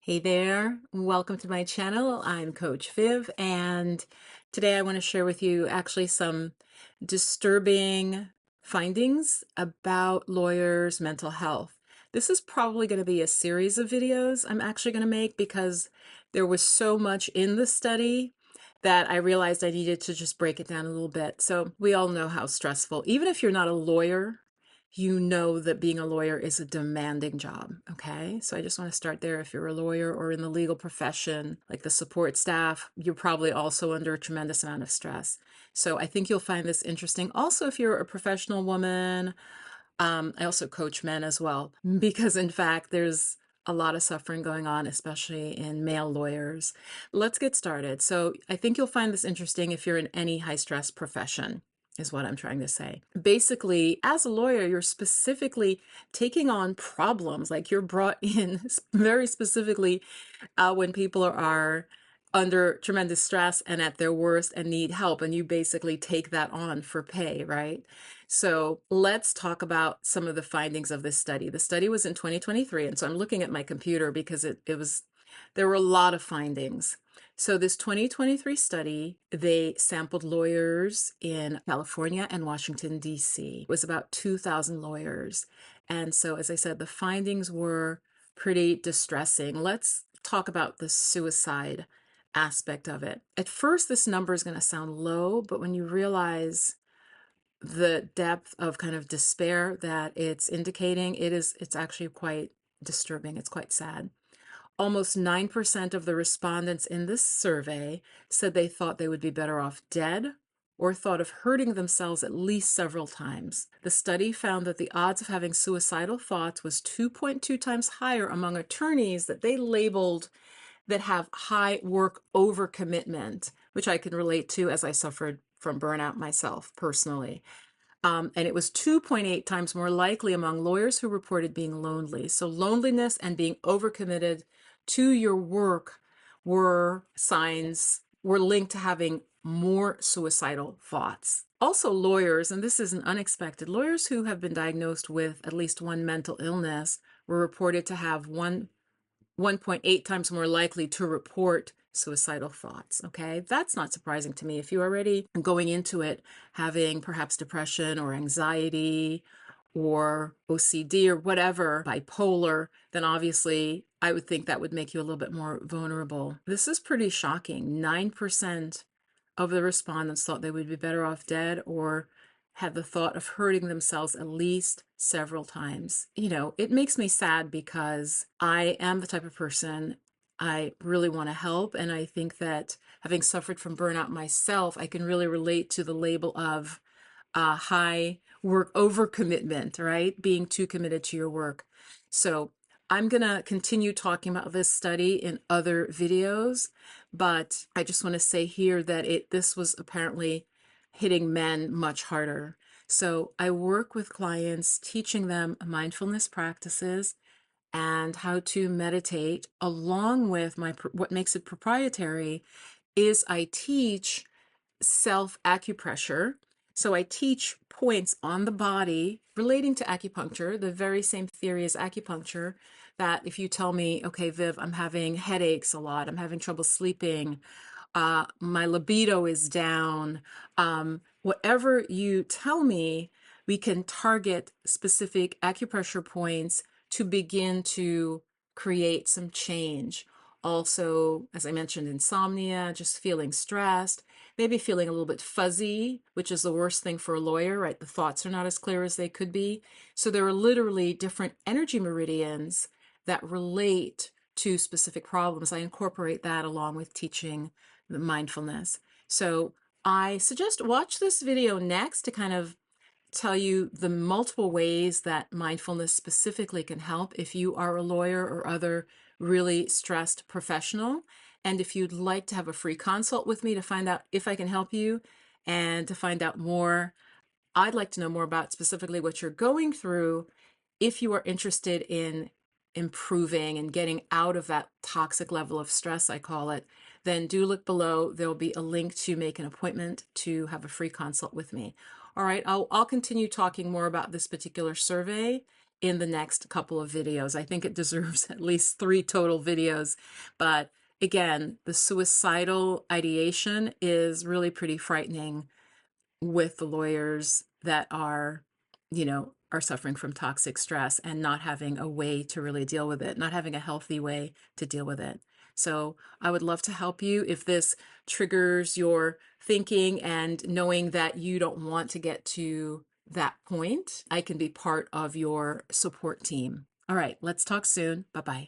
Hey there, welcome to my channel. I'm Coach Viv, and today I want to share with you actually some disturbing findings about lawyers' mental health. This is probably going to be a series of videos I'm actually going to make because there was so much in the study that I realized I needed to just break it down a little bit. So we all know how stressful, even if you're not a lawyer, you know that being a lawyer is a demanding job, okay? So I just want to start there. If you're a lawyer or in the legal profession, like the support staff, you're probably also under a tremendous amount of stress. So I think you'll find this interesting. Also, if you're a professional woman, I also coach men as well, because in fact, there's a lot of suffering going on, especially in male lawyers. Let's get started. So I think you'll find this interesting if you're in any high stress profession, is what I'm trying to say. Basically, as a lawyer, you're specifically taking on problems, like you're brought in very specifically when people are under tremendous stress and at their worst and need help, and you basically take that on for pay, right? So let's talk about some of the findings of this study. The study was in 2023, and so I'm looking at my computer because there were a lot of findings. So this 2023 study, they sampled lawyers in California and Washington, D.C. It was about 2,000 lawyers. And so, as I said, the findings were pretty distressing. Let's talk about the suicide aspect of it. At first, this number is going to sound low, but when you realize the depth of kind of despair that it's indicating, it's actually quite disturbing. It's quite sad. Almost 9% of the respondents in this survey said they thought they would be better off dead or thought of hurting themselves at least several times. The study found that the odds of having suicidal thoughts was 2.2 times higher among attorneys that they labeled that have high work overcommitment, which I can relate to as I suffered from burnout myself personally. And it was 2.8 times more likely among lawyers who reported being lonely. So loneliness and being overcommitted to your work were linked to having more suicidal thoughts. Also, lawyers, and this isn't unexpected, lawyers who have been diagnosed with at least one mental illness were reported to have 1.8 times more likely to report suicidal thoughts. Okay, that's not surprising to me. If you're already going into it having perhaps depression or anxiety or OCD or whatever, bipolar, then obviously I would think that would make you a little bit more vulnerable. This is pretty shocking. 9% of the respondents thought they would be better off dead or had the thought of hurting themselves at least several times. It makes me sad because I am the type of person I really want to help. And I think that having suffered from burnout myself, I can really relate to the label of high work overcommitment, right? Being too committed to your work. So I'm going to continue talking about this study in other videos, but I just want to say here that this was apparently hitting men much harder. So I work with clients teaching them mindfulness practices and how to meditate. Along with what makes it proprietary is I teach self-acupressure. So I teach points on the body relating to acupuncture, the very same theory as acupuncture, that if you tell me, okay, Viv, I'm having headaches a lot, I'm having trouble sleeping, my libido is down, whatever you tell me, we can target specific acupressure points to begin to create some change. Also, as I mentioned, insomnia, just feeling stressed, maybe feeling a little bit fuzzy, which is the worst thing for a lawyer, right? The thoughts are not as clear as they could be. So there are literally different energy meridians that relate to specific problems. I incorporate that along with teaching the mindfulness. So I suggest watch this video next to kind of tell you the multiple ways that mindfulness specifically can help if you are a lawyer or other really stressed professional. And if you'd like to have a free consult with me to find out if I can help you and to find out more, I'd like to know more about specifically what you're going through. If you are interested in improving and getting out of that toxic level of stress, I call it, then do look below. There'll be a link to make an appointment to have a free consult with me. All right, I'll continue talking more about this particular survey in the next couple of videos. I think it deserves at least 3 total videos. But again, the suicidal ideation is really pretty frightening with the lawyers that are suffering from toxic stress and not having a way to really deal with it, not having a healthy way to deal with it. So I would love to help you if this triggers your thinking and knowing that you don't want to get to that point. I can be part of your support team. All right, let's talk soon. Bye-bye.